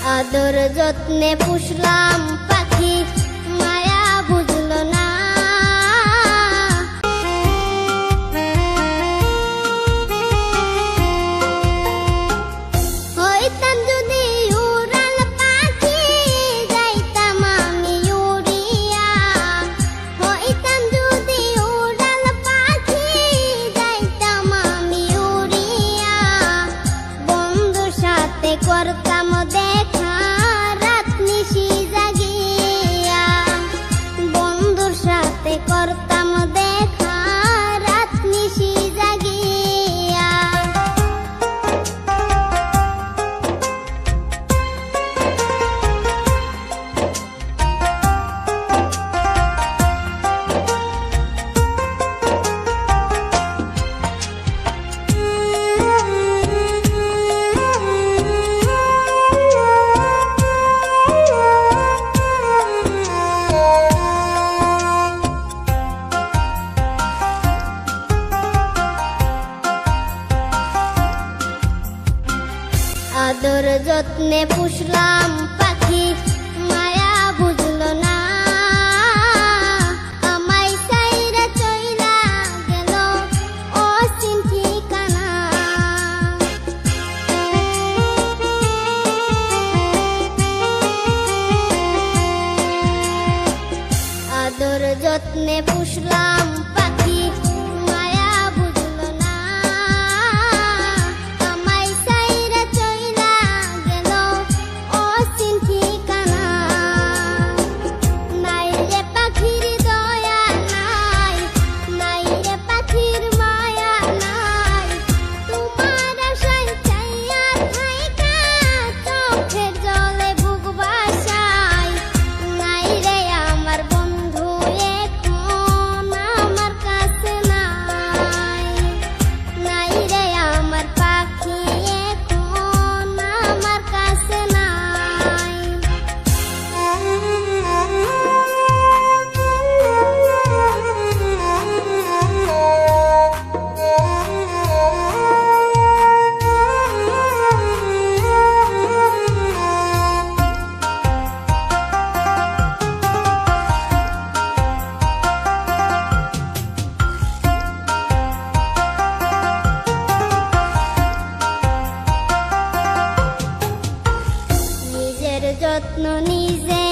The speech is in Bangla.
আদর যত্নে পুষলাম পাখি, মায়া বুঝলো না। হইতাম যদি উড়াল পাখি, যাইতাম আমি উড়িয়া। হইতাম যদি উড়াল পাখি, যাইতাম আমি উড়িয়া। বন্ধুর সাথে করতাম দেখা রাত নিশি জাগিয়া। বন্ধুর সাথে করতাম দেখা রাত নিশি জাগিয়া। আদর যত্নে পুষলাম পাখি, মায়া বুঝলো না। আমায় ছাইরা চইলা গেল অচিন ঠিকানা। আদর যত্নে পুষলাম পাখি, মায়া বুঝলো না। আমায় ছাইরা চইলা গেল অচিন ঠিকানা। নাই রে পাখির দয়া নাই, নাই রে পাখির মায়া নাই। তোমার আশায় চাইয়া থাইকা চোখের জলে বুক ভাসাই। নাই রে আমার বন্ধু এখন আমার কাছে নাই। নাই রে আমার পাখি এখন আমার কাছে নাই। নিজের যত্ন নিজে